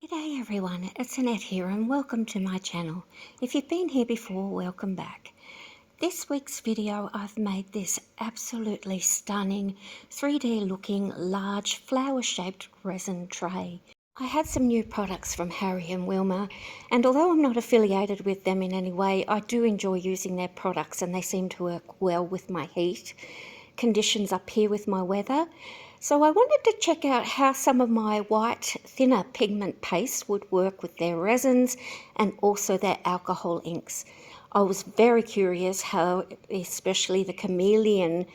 G'day everyone, it's Annette here and welcome to my channel. If you've been here before, welcome back. This week's video I've made this absolutely stunning 3D looking large flower shaped resin tray. I had some new products from Harry and Wilma, and although I'm not affiliated with them in any way, I do enjoy using their products and they seem to work well with my heat conditions up here with my weather. So I wanted to check out how some of my white thinner pigment pastes would work with their resins and also their alcohol inks. I was very curious how especially the Chameleon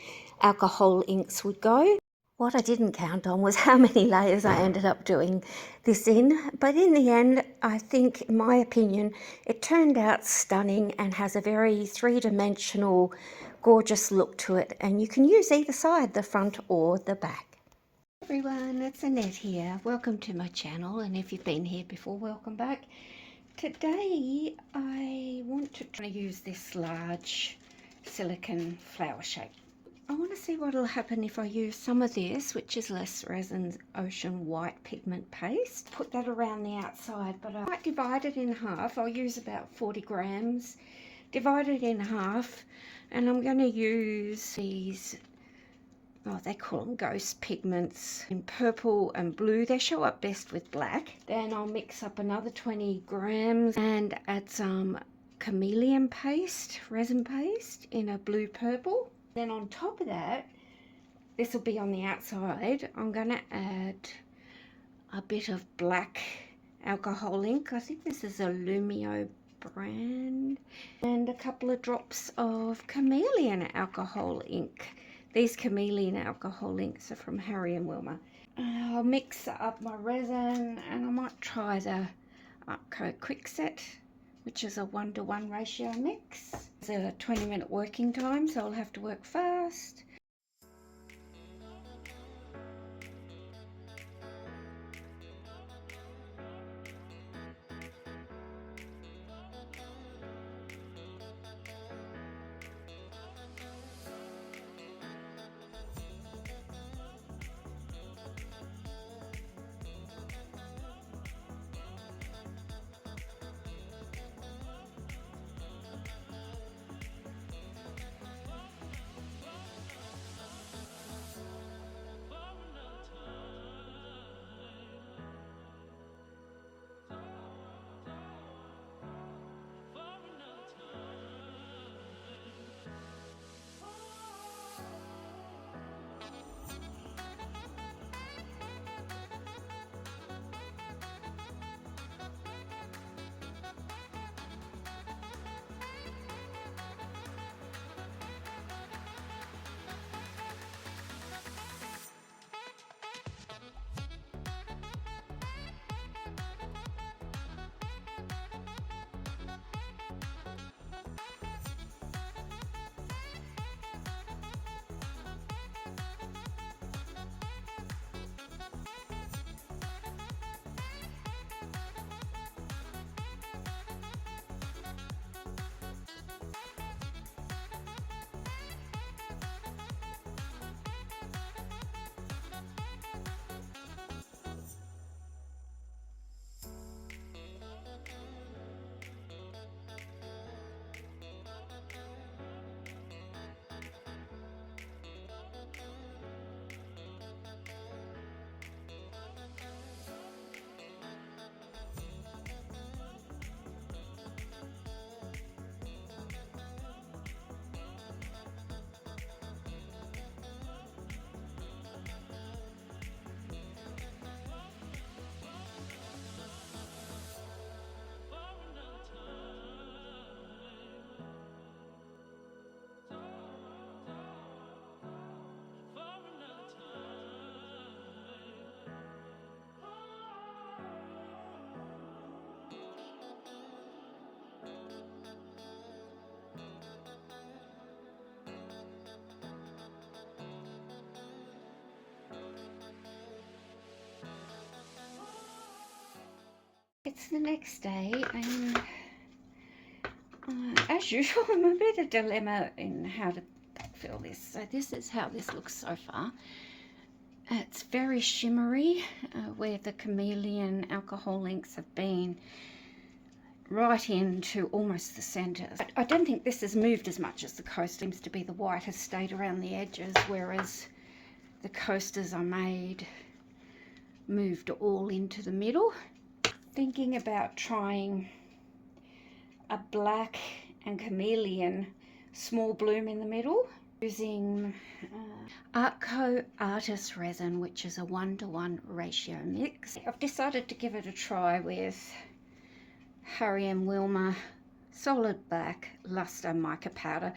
alcohol inks would go. What I didn't count on was how many layers I ended up doing this in, but in the end, I think, in my opinion, it turned out stunning and has a very three-dimensional, gorgeous look to it, and you can use either side, the front or the back. Hey everyone, it's Annette here. Welcome to my channel, and if you've been here before, welcome back. Today, I want to try to use this large silicone flower shape. I want to see what will happen if I use some of this, which is less Resin's Ocean White pigment paste. Put that around the outside, but I might divide it in half. I'll use about 40 grams. Divide it in half, and I'm going to use these, they call them ghost pigments, in purple and blue. They show up best with black. Then I'll mix up another 20 grams and add some Chameleon paste, resin paste, in a blue purple. Then on top of that, this will be on the outside, I'm going to add a bit of black alcohol ink. I think this is a Lumio brand. And a couple of drops of Chameleon alcohol ink. These Chameleon alcohol inks are from Harry and Wilma. I'll mix up my resin and I might try the Quick Set, which is a 1:1 ratio mix. It's a 20-minute working time, so I'll have to work fast. It's the next day and as usual I'm a bit of a dilemma in how to backfill this. So this is how this looks so far. It's very shimmery, where the Chameleon alcohol inks have been right into almost the centre. I don't think this has moved as much as the coast. Seems to be the white has stayed around the edges, whereas the coasters I made moved all into the middle. Thinking about trying a black and Chameleon small bloom in the middle, using Artco Artist Resin, which is a 1:1 ratio mix. I've decided to give it a try with Harry and Wilma Solid Black Luster Mica Powder.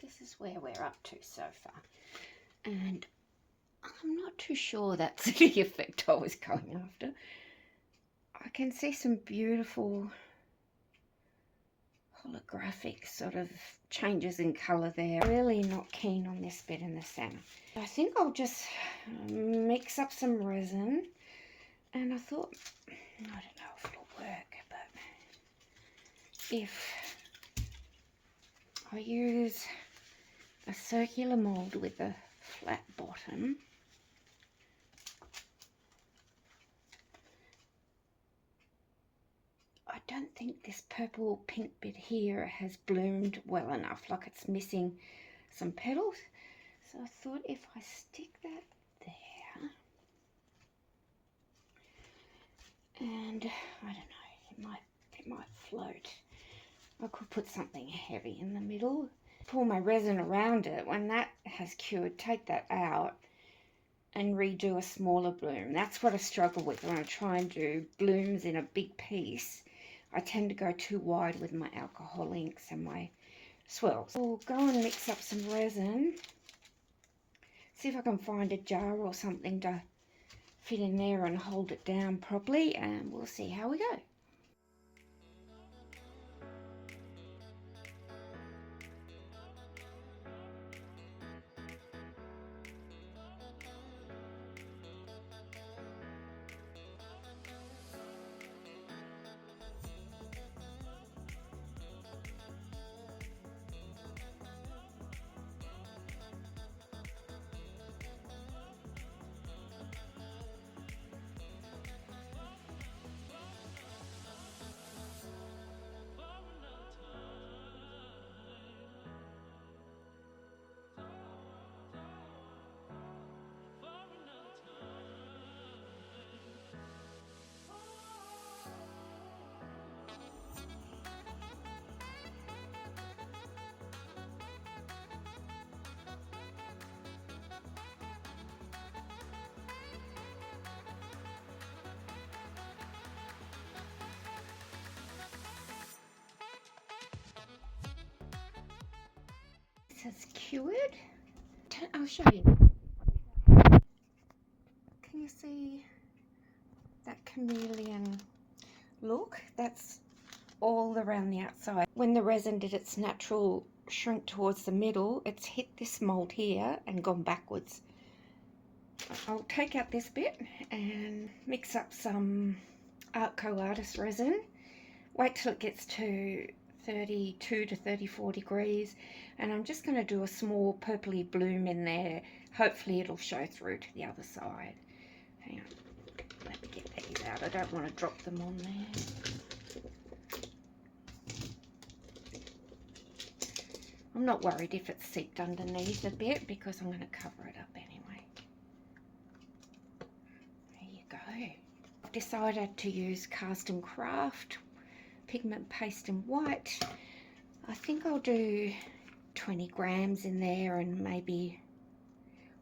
This is where we're up to so far, and I'm not too sure that's the effect I was going after. I can see some beautiful holographic sort of changes in colour there. Really not keen on this bit in the centre. I think I'll just mix up some resin, and I thought, I don't know if it'll work, but if I use a circular mould with a flat bottom, I don't think this purple pink bit here has bloomed well enough, like it's missing some petals. So I thought if I stick that there, and I don't know, it might float. I could put something heavy in the middle, pour my resin around it. When that has cured, take that out and redo a smaller bloom. That's what I struggle with when I try and do blooms in a big piece. I tend to go too wide with my alcohol inks and my swirls. I'll go and mix up some resin, see if I can find a jar or something to fit in there and hold it down properly, and we'll see how we go. This is cured. I'll show you. Can you see that chameleon look? That's all around the outside. When the resin did its natural shrink towards the middle, it's hit this mold here and gone backwards. I'll take out this bit and mix up some Artco Artist resin. Wait till it gets to 32 to 34 degrees, and I'm just going to do a small purpley bloom in there. Hopefully it'll show through to the other side. Hang on, let me get these out. I don't want to drop them on there. I'm not worried if it's seeped underneath a bit because I'm going to cover it up anyway. There you go. I've decided to use Cast and Craft pigment paste in white. I think I'll do 20 grams in there and maybe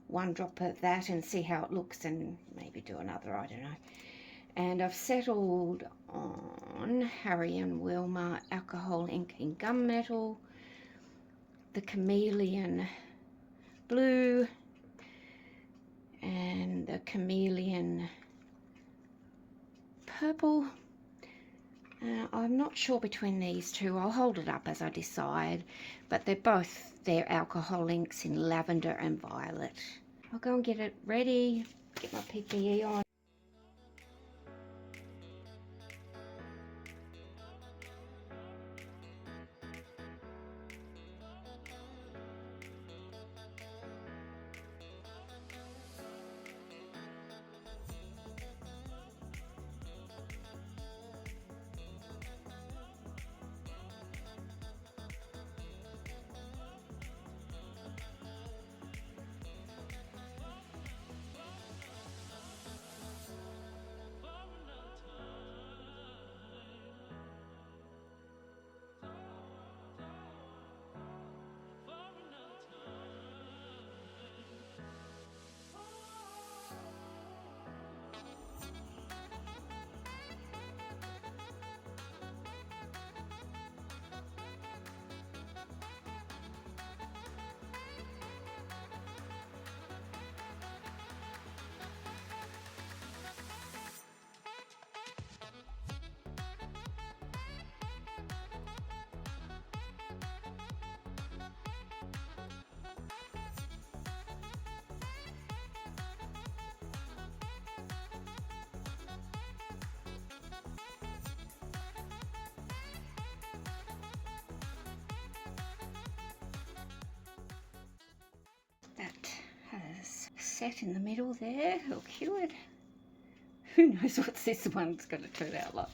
1 drop of that and see how it looks, and maybe do another, I don't know. And I've settled on Harry and Wilma alcohol inking gunmetal, the Chameleon blue, and the Chameleon purple. I'm not sure between these two. I'll hold it up as I decide, but they're both their alcohol inks in lavender and violet. I'll go and get it ready, get my PPE on. That has set in the middle there, LiQWYD. Who knows what this one's going to turn out like.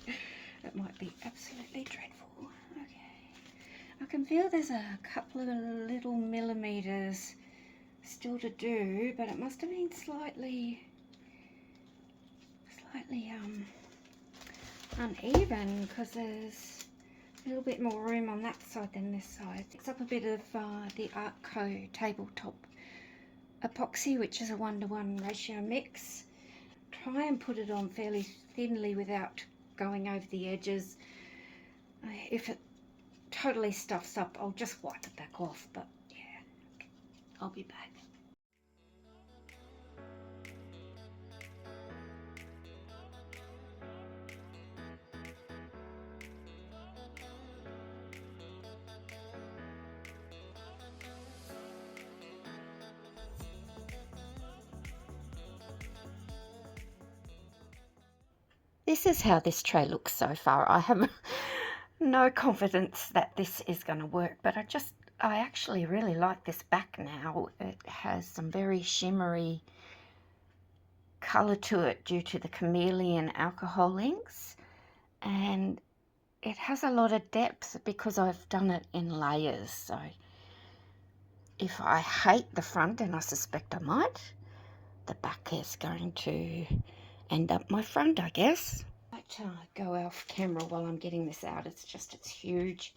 It might be absolutely dreadful. Okay. I can feel there's a couple of little millimeters still to do, but it must have been slightly uneven, because there's a little bit more room on that side than this side. Mix up a bit of the Artco tabletop epoxy, which is a 1:1 ratio mix. Try and put it on fairly thinly without going over the edges. If it totally stuffs up, I'll just wipe it back off, but yeah, I'll be back. This is how this tray looks so far. I have no confidence that this is going to work, but I actually really like this back now. It has some very shimmery colour to it due to the Chameleon alcohol inks, and it has a lot of depth because I've done it in layers. So if I hate the front, and I suspect I might, the back is going to end up my front, I guess. I might go off camera while I'm getting this out. It's huge,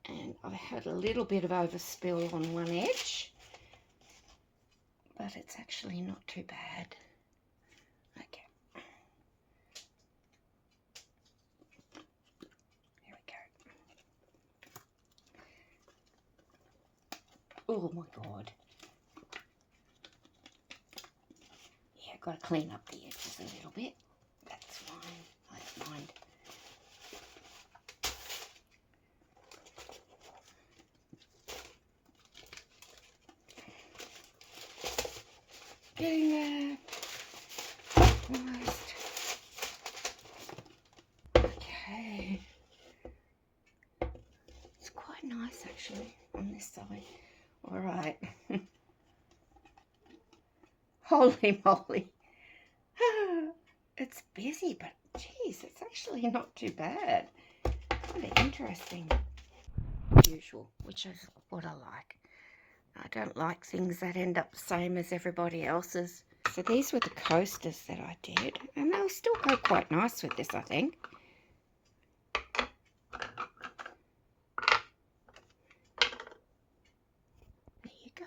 and I had a little bit of overspill on one edge, but it's actually not too bad. Okay, here we go. Oh my god. Yeah, I've got to clean up the edges a little bit. That's fine, I don't mind. Getting Almost. Okay. It's quite nice actually on this side. All right. Holy moly. It's busy, but geez, it's actually not too bad. Really interesting. Usual, which is what I like. I don't like things that end up the same as everybody else's. So these were the coasters that I did, and they'll still go quite nice with this, I think. There you go.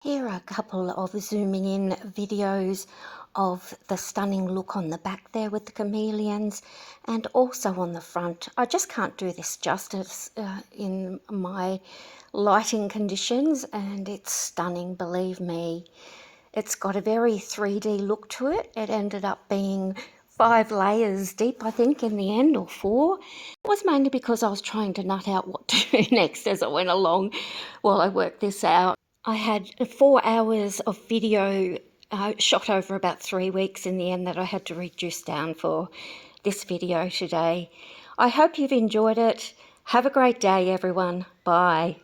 Here are a couple of zooming in videos of the stunning look on the back there with the chameleons, and also on the front. I just can't do this justice in my lighting conditions, and it's stunning, believe me. It's got a very 3D look to it. It ended up being 5 layers deep, I think, in the end, or 4. It was mainly because I was trying to nut out what to do next as I went along while I worked this out. I had 4 hours of video shot over about 3 weeks in the end that I had to reduce down for this video today. I hope you've enjoyed it. Have a great day, everyone. Bye.